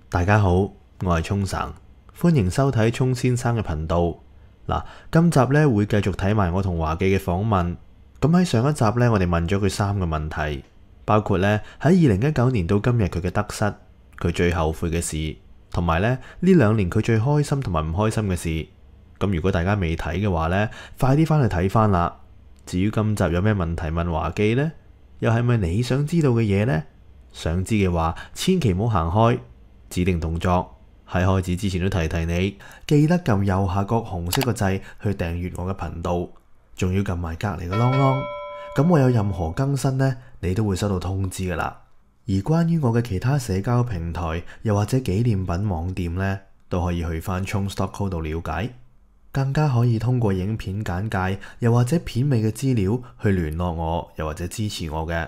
大家好，我係聰神，歡迎收睇聰先生嘅頻道。今集咧會繼續睇埋我同華記嘅訪問。咁喺上一集咧，我哋問咗佢3個問題，包括咧喺2019年到今日佢嘅得失，佢最後悔嘅事，同埋咧呢2年佢最開心同埋唔開心嘅事。咁如果大家未睇嘅話咧，快啲翻去睇翻啦。至於今集有咩問題問華記呢？又係咪你想知道嘅嘢呢？想知嘅話，千祈唔好行開，指定動作喺開始之前都提提你，記得撳右下角紅色個掣去訂閱我嘅頻道，仲要撳埋隔籬嘅啷啷，咁我有任何更新呢，你都會收到通知噶啦。而關於我嘅其他社交平台，又或者紀念品網店呢，都可以去翻 chongstockco 度了解，更加可以通過影片簡介，又或者片尾嘅資料去聯絡我，又或者支持我嘅。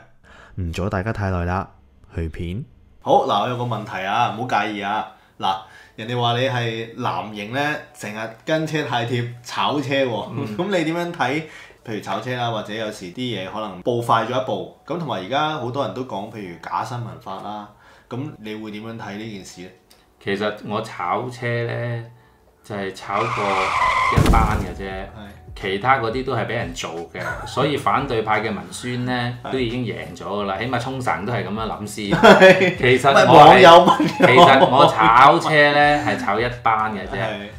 唔阻大家太耐啦，去片。好嗱，我有個問題啊，唔好介意啊。嗱，人哋話你係藍營咧，成日跟車太貼，炒車喎。咁你點樣睇？譬如炒車啦，或者有時啲嘢可能步快咗一步。咁同埋而家好多人都講，譬如假新聞法啦。咁你會點樣睇呢件事咧？其實我炒車咧，就係炒過一單嘅啫。其他嗰啲都係俾人做嘅，所以反對派嘅文宣咧都已經贏咗㗎啦。起碼沖繩都係咁樣諗先。其實我炒車咧係炒一單嘅啫，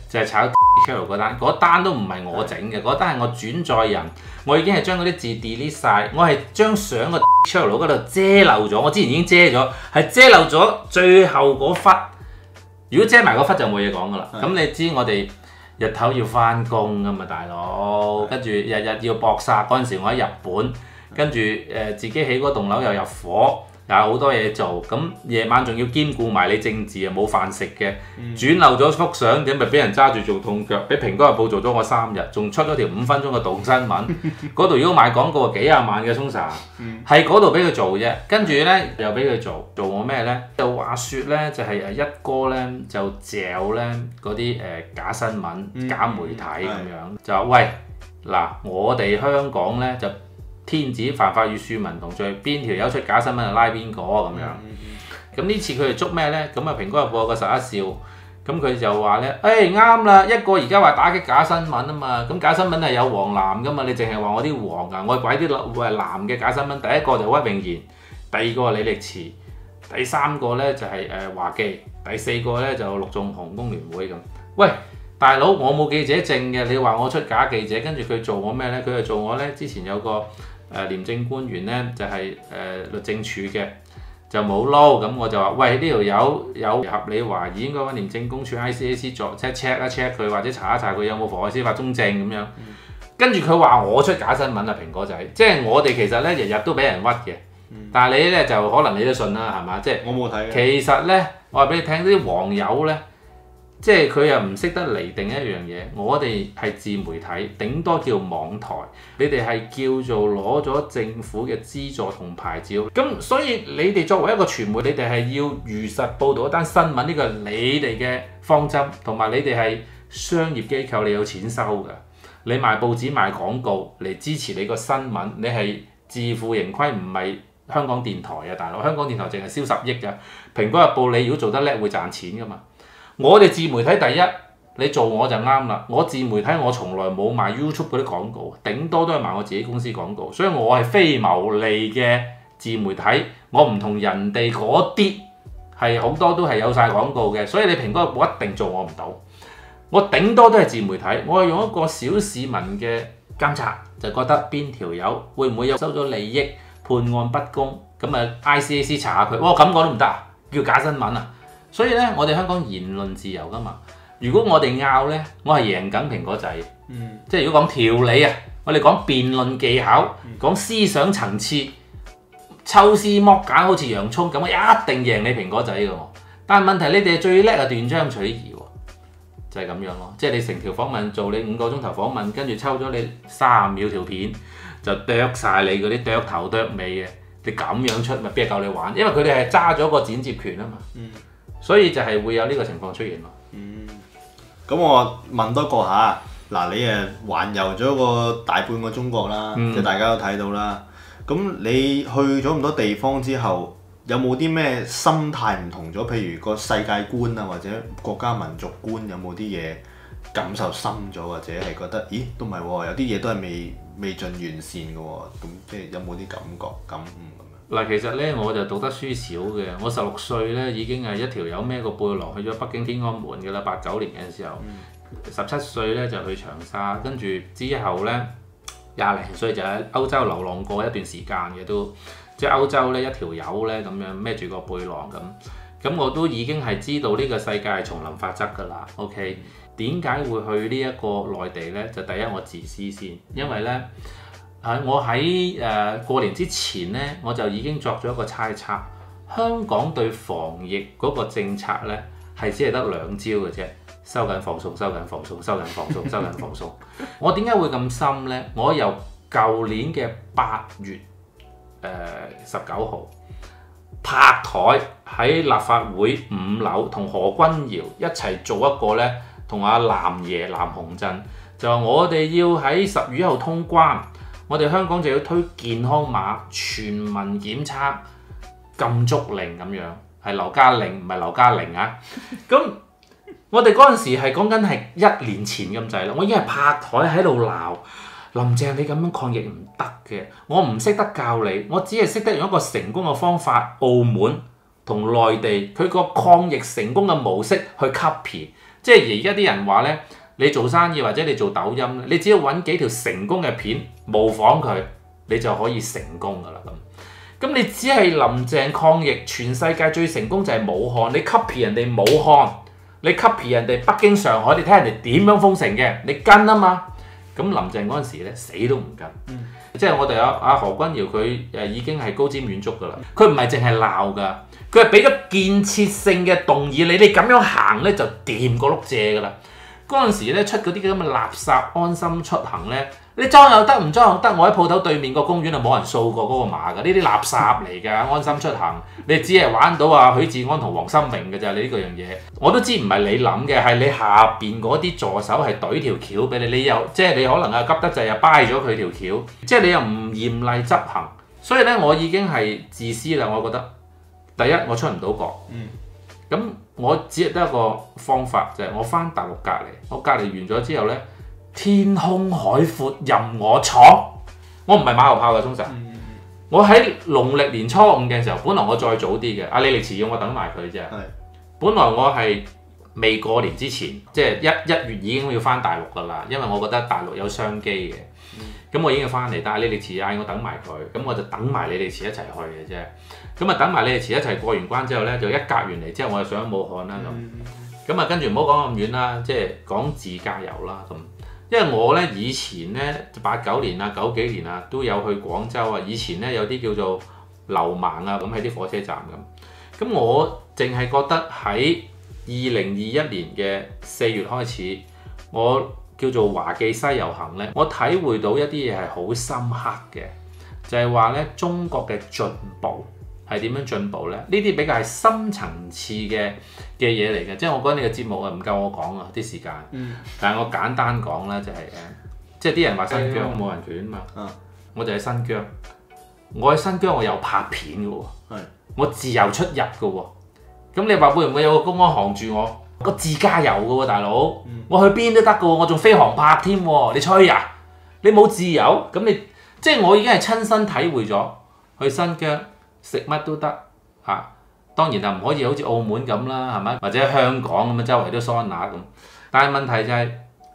就係炒 channel 嗰單。嗰單都唔係我整嘅，嗰單係我轉載人。我已經係將嗰啲字 delete 晒，我係將相個 channel 嗰度遮漏咗。我之前已經遮咗，係遮漏咗最後嗰忽。如果遮埋嗰忽就冇嘢講㗎啦。咁你知我哋日頭要翻工㗎嘛，大佬，跟住日日要搏殺。嗰陣時我喺日本，跟住自己起嗰棟樓又入伙，又有好多嘢做。咁夜晚仲要兼顧埋你政治，又冇飯食嘅。轉漏咗幅相，點咪俾人揸住做痛腳？俾《蘋果日報》做咗我3日，仲出咗條5分鐘嘅動新聞。嗰度如果賣廣告幾廿萬嘅沖繩，係嗰度俾佢做啫。跟住咧又俾佢做我咩咧？就話説咧，就係一哥咧就嚼咧嗰啲假新聞、假媒體咁樣，就話喂嗱，我哋香港咧就天子犯法與庶民同罪，邊條友出假新聞就拉邊個咁樣。咁呢次佢哋捉咩咧？咁啊《蘋果日報》有個11兆，咁佢就話咧，啱啦，一個而家話打擊假新聞啊嘛，咁假新聞係有黃藍噶嘛，你淨係話我啲黃啊，我鬼啲藍嘅假新聞。第一個就屈穎妍，第二個李力持，第3個咧就係華記，第4個咧就陸頌雄工聯會咁。喂，大佬，我冇記者證嘅，你話我出假記者，跟住佢做我咩咧？佢就做我咧，之前有個廉政官員咧，就係律政處嘅。就冇撈，咁我就話：喂，呢條友有合理懷疑，應該揾廉政公署 ICAC 作 check 一 check 佢，或者查一查佢有冇妨礙司法中正咁樣。跟住佢話我出假新聞啊，蘋果仔，即係我哋其實咧日日都俾人屈嘅。但係你咧就可能你都信啦，係嘛？即係我冇睇。其實咧，我話俾你聽，啲黃友咧，即係佢又唔識得釐定一樣嘢。我哋係自媒體，頂多叫網台。你哋係叫做攞咗政府嘅資助同牌照。咁所以你哋作為一個傳媒，你哋係要如實報導一單新聞，呢個係你哋嘅方針，同埋你哋係商業機構，你有錢收㗎。你賣報紙賣廣告嚟支持你個新聞，你係自負盈虧，唔係香港電台啊，大佬！香港電台淨係燒10億㗎。蘋果日報你如果做得叻會賺錢㗎嘛。我哋自媒體第一，你做我就啱啦。我自媒體我從來冇賣 YouTube 嗰啲廣告，頂多都係賣我自己公司廣告，所以我係非牟利嘅自媒體。我唔同人哋嗰啲係好多都係有晒廣告嘅，所以你蘋果日報一定做我唔到。我頂多都係自媒體，我係用一個小市民嘅監察，就覺得邊條友會唔會有收咗利益判案不公，咁啊 ICAC 查下佢，哇咁講都唔得啊，叫假新聞啊！所以咧，我哋香港言論自由噶嘛。如果我哋拗咧，我係贏緊蘋果仔。即係如果講條理啊，我哋講辯論技巧，講思想層次，抽絲剝繭好似洋葱咁，我一定贏你蘋果仔㗎喎。但係問題你哋最叻係斷章取義喎，就係咁樣咯。即係你成條訪問做你5個鐘頭訪問，跟住抽咗你30秒條片，就剁晒你嗰啲剁頭剁尾嘅，你咁樣出咪邊係夠你玩？因為佢哋係揸咗個剪接權啊嘛。所以就係會有呢個情況出現咯。咁我問多個下，嗱你環遊咗個大半個中國啦，即係大家都睇到啦。咁你去咗咁多地方之後，有冇啲咩心態唔同咗？譬如個世界觀啊，或者國家民族觀有冇啲嘢感受深咗，或者係覺得咦都唔係喎，有啲嘢都係未盡完善嘅喎，咁即係有冇啲感覺感悟咁樣？嗱，其實咧我就讀得書少嘅，我16歲咧已經係一條友孭個背囊去咗北京天安門嘅啦，89年嘅時候，17歲咧就去長沙，跟住之後咧20零歲就喺歐洲流浪過一段時間嘅都，即係歐洲咧一條友咧咁樣孭住個背囊咁我都已經係知道呢個世界係叢林法則㗎啦。OK， 點解會去呢一個內地咧？就第一我自私先，因為咧。我喺過年之前咧，我就已經作咗一個猜測，香港對防疫嗰個政策咧係只係得兩招嘅啫，收緊放鬆，收緊放鬆，收緊放鬆，收緊放鬆。我點解會咁深咧？我由舊年嘅8月19號拍台喺立法會5樓同何君堯一齊做一個咧，同阿藍爺藍鴻震就話我哋要喺10月1號通關。我哋香港就要推健康碼、全民檢測、禁足令咁樣，係劉嘉玲唔係劉嘉玲啊！咁我哋嗰陣時係講緊係1年前咁滯啦，我已經係拍台喺度鬧林鄭，你咁樣抗疫唔得嘅，我唔識得教你，我只係識得用一個成功嘅方法，澳門同內地佢個抗疫成功嘅模式去 copy， 即係而家啲人話呢。你做生意或者你做抖音，你只要揾幾條成功嘅片模仿佢，你就可以成功噶啦咁。咁你只係林鄭抗疫，全世界最成功就係武漢，你 copy 人哋武漢，你 copy 人哋北京、上海，你睇人哋點樣封城嘅，你跟啊嘛。咁林鄭嗰陣時咧死都唔跟，即係我哋阿何君堯佢已經係高瞻遠矚噶啦，佢唔係淨係鬧噶，佢係俾咗建設性嘅動議你咁樣行咧就掂個碌蔗噶啦。嗰陣時咧出嗰啲咁嘅垃圾安心出行咧，你裝又得唔裝又得，我喺鋪頭對面個公園就冇人掃過嗰個碼㗎，呢啲垃圾嚟㗎。安心出行你只係玩到啊許志安同黃心明㗎咋，你呢個樣嘢我都知唔係你諗嘅，係你下邊嗰啲助手係懟條橋俾你，你又即係你可能啊急得滯又掰咗佢條橋，即係你又唔嚴厲執行，所以咧我已經係自私啦。我覺得第一我出唔到國。咁我只係得一個方法，就係我翻大陸隔離，我隔離完咗之後呢，天空海闊任我闖。我唔係馬後炮嘅，通常我喺農曆年初5嘅時候，本來我再早啲嘅，阿李力持要我等埋佢啫。本來我係未過年之前，即係一月已經要翻大陸㗎啦，因為我覺得大陸有商機嘅。咁我已經要翻嚟，但係李力持嗌我等埋佢，咁我就等埋李力持一齊去嘅啫。咁啊等埋李力持一齊過完關之後咧，就一隔完嚟之後，我就上咗武漢啦咁。咁啊跟住唔好講咁遠啦，即係講自駕遊啦咁。因為我咧以前咧89年啊90幾年啊都有去廣州啊，以前咧有啲叫做流盲啊咁喺啲火車站咁。咁我淨係覺得喺2021年嘅4月開始，我叫做華記西遊行咧，我體會到一啲嘢係好深刻嘅，就係話咧中國嘅進步係點樣進步咧？呢啲比較係深層次嘅嘢嚟嘅，即係我覺得呢個節目啊唔夠我講啊啲時間，但係我簡單講啦，就係即係啲人話新疆冇人權嘛，我就喺新疆，我喺新疆我有拍片嘅喎，我自由出入嘅喎，咁你話會唔會有個公安行住我？個自駕遊嘅喎，大佬，我去邊都得嘅喎，我仲飛航拍添喎，你吹啊？你冇自由，咁你即係我已經係親身體會咗，去新疆食乜都得嚇，當然就唔可以好似澳門咁啦，係咪？或者香港咁樣周圍都桑拿咁，但係問題就係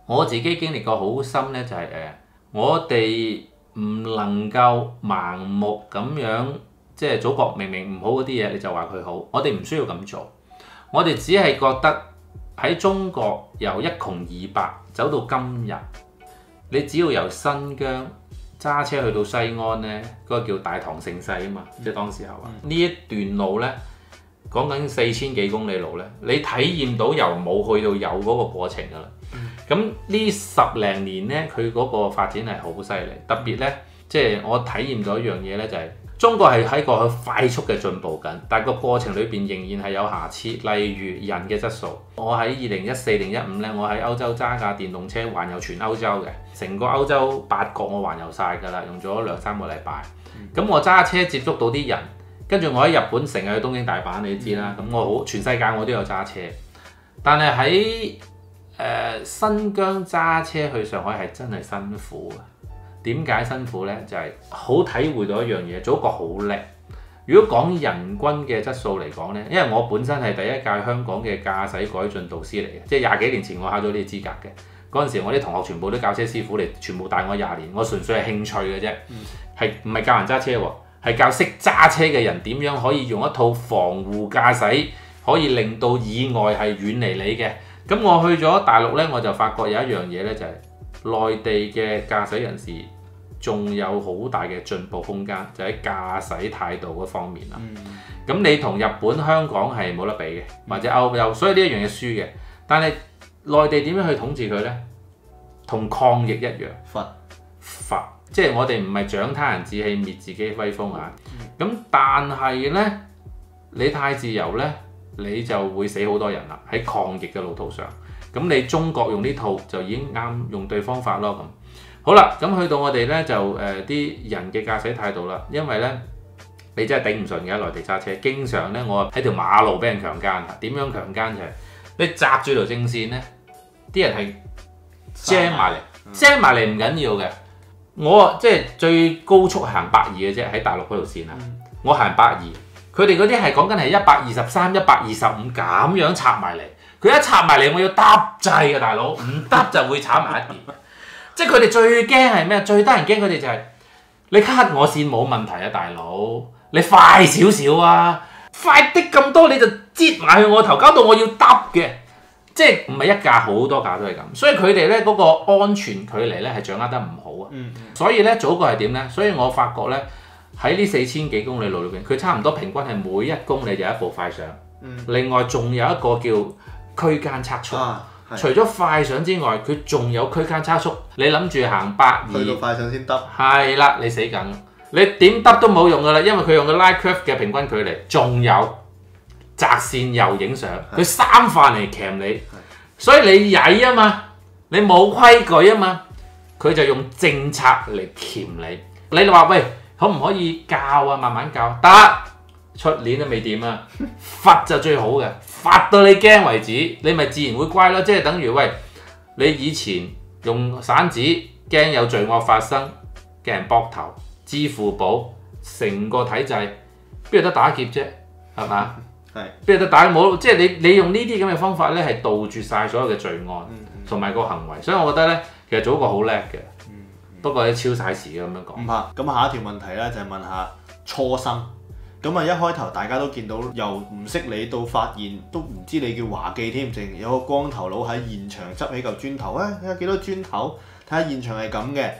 我自己經歷過好深咧，就係我哋唔能夠盲目咁樣，即係祖國明明唔好嗰啲嘢你就話佢好，我哋唔需要咁做，我哋只係覺得。喺中國由一窮二白走到今日，你只要由新疆揸車去到西安呢，嗰個叫大唐盛世啊嘛，即係當時候啊，呢一段路呢，講緊4000幾公里路呢，你體驗到由冇去到有嗰個過程㗎啦。咁呢10零年呢，佢嗰個發展係好犀利，特別呢，即係我體驗到一樣嘢呢，就係。中國係喺過去快速嘅進步緊，但係個過程裏邊仍然係有瑕疵，例如人嘅質素。我喺2014定15咧，我喺歐洲揸架電動車環遊全歐洲嘅，成個歐洲8國我環遊晒㗎啦，用咗2-3個禮拜。咁我揸車接觸到啲人，跟住我喺日本成日去東京大阪，你知啦。咁我好全世界我都有揸車，但係喺新疆揸車去上海係真係辛苦啊！點解辛苦呢？就係好體會到一樣嘢，祖國好叻。如果講人均嘅質素嚟講呢，因為我本身係第一屆香港嘅駕駛改進導師嚟嘅，即係20幾年前我考咗呢個資格嘅。嗰陣時我啲同學全部都教車師傅嚟，全部大我20年，我純粹係興趣嘅啫，係唔係教人揸車喎？係教識揸車嘅人點樣可以用一套防護駕駛，可以令到意外係遠離你嘅。咁我去咗大陸呢，我就發覺有一樣嘢呢，就係內地嘅駕駛人士仲有好大嘅進步空間，就喺駕駛態度嗰方面啦。咁你同日本、香港係冇得比嘅，或者歐洲，所以呢一樣嘢輸嘅。但係內地點樣去統治佢呢？同抗疫一樣，罰，即係我哋唔係長他人志氣，滅自己威風啊！咁但係呢，你太自由呢，你就會死好多人啦。喺抗疫嘅路途上，咁你中國用呢套就已經啱用對方法咯。咁好啦，咁去到我哋呢，就啲人嘅駕駛態度啦，因為呢，你真係頂唔順嘅，內地揸車，經常呢，我喺條馬路俾人強姦，點樣強姦就係你擲住條正線呢，啲人係jam埋嚟，jam埋嚟唔緊要嘅。我即係最高速行120嘅啫，喺大陸嗰條線啊，我行120，佢哋嗰啲係講緊係123、125咁樣插埋嚟，佢一插埋嚟，我要揼掣嘅大佬，唔揼就會炒埋一碟。即係佢哋最驚係咩？最得人驚佢哋就係你 cut 我線冇問題啊，大佬，你快少少啊，快啲咁多你就擠埋去我頭，搞到我要揼嘅。即係唔係一架，好多架都係咁，所以佢哋咧嗰個安全距離咧係掌握得唔好啊。所以咧祖國係點咧？所以我發覺咧喺呢4000幾公里路裏邊，佢差唔多平均係每1公里就一部快上。另外仲有一個叫區間測速，除咗快上之外，佢仲有區間測速。你諗住行120，去到快上先得。係啦，你死梗，你點得都冇用噶啦，因為佢用個 line curve 嘅平均距離，仲有擲線又影相，佢3範嚟鉗你，所以你曳啊嘛，你冇規矩啊嘛，佢就用政策嚟鉗你。你話喂，可唔可以教啊？慢慢教得，出年都未掂啊！罰就最好嘅，罰到你驚為止，你咪自然會乖咯。即係等於喂，你以前用散紙驚有罪惡發生，驚人膊頭，支付寶成個體制邊有得打劫啫？係嘛？邊有得打冇？即係你用呢啲咁嘅方法咧，係杜絕晒所有嘅罪案同埋個行為。所以我覺得咧，其實祖國好叻嘅。不過你超晒時咁樣講。唔怕。咁下一條問題咧就係問下初生。咁啊一開頭大家都見到由唔識你到發現都唔知你叫華記添，淨有個光頭佬喺現場執起嚿磚頭，睇下幾多磚頭，睇下現場係咁嘅。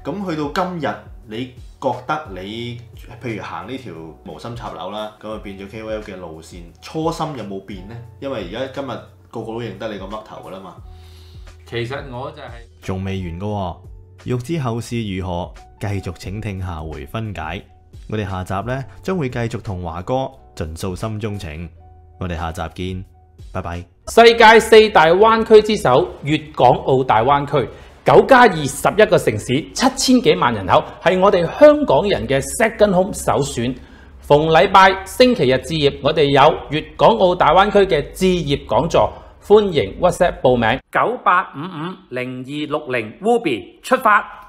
咁去到今日，你覺得你譬如行呢條無心插柳啦，咁啊變咗 KOL 嘅路線，初心有冇變呢？因為而家今日個個都認得你個嘜頭噶啦嘛。其實我就係仲未完噶喎，欲知後事如何，繼續請聽下回分解。我哋下集呢，將會繼續同華哥盡訴心中情。我哋下集見，拜拜。世界4大灣區之首粵港澳大灣區9+211個城市，7000幾萬人口，係我哋香港人嘅 second home 首選。逢禮拜、星期日置業，我哋有粵港澳大灣區嘅置業講座，歡迎 WhatsApp 報名98550260 Ruby 出發。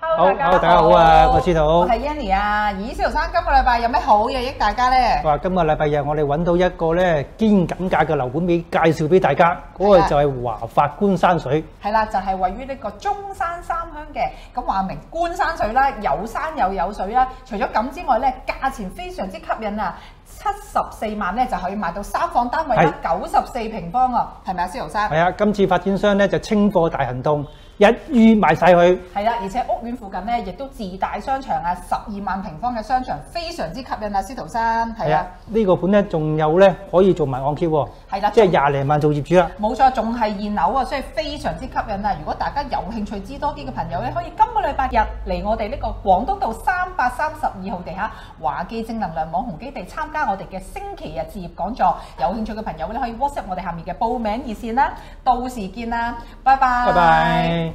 Hello，大家好啊！我知道，我係 Yanny 啊。咦，司徒生今個禮拜有咩好嘢益大家呢？哇！今個禮拜日我哋揾到一個咧堅緊價嘅樓盤俾介紹俾大家，嗰個就係華發觀山水。係啦，就係位於呢個中山三鄉嘅。咁話明觀山水啦，有山又有水啦。除咗咁之外咧，價錢非常之吸引啊！74萬咧就可以買到3房單位啦，94平方啊，係咪啊，司徒生？係啊，今次發展商咧就清貨大行動。一於買晒佢。係啦，而且屋苑附近咧亦都自帶商場啊，12萬平方嘅商場，非常之吸引啊，司徒生。係啊，呢個盤咧仲有咧可以做埋按揭喎。係啦，即係20零萬做業主啦。冇錯，仲係現樓啊，所以非常之吸引啊！如果大家有興趣知多啲嘅朋友咧，可以今個禮拜日嚟我哋呢個廣東道332號地下華記正能量網紅基地參加我哋嘅星期日置業講座。有興趣嘅朋友咧，可以 WhatsApp 我哋下面嘅報名熱線啦。到時見啦，拜拜。拜拜。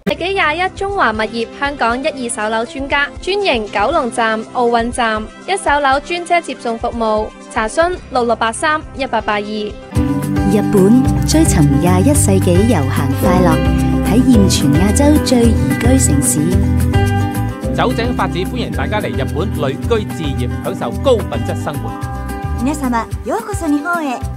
世紀21中華物業香港1、2手樓專家，專營九龍站、奧運站1手樓專車接送服務，查詢66831882。日本追尋21世紀悠閒快樂，體驗全亞洲最宜居城市。酒井法子歡迎大家嚟日本旅居置業，享受高品質生活。皆様、ようこそ日本へ。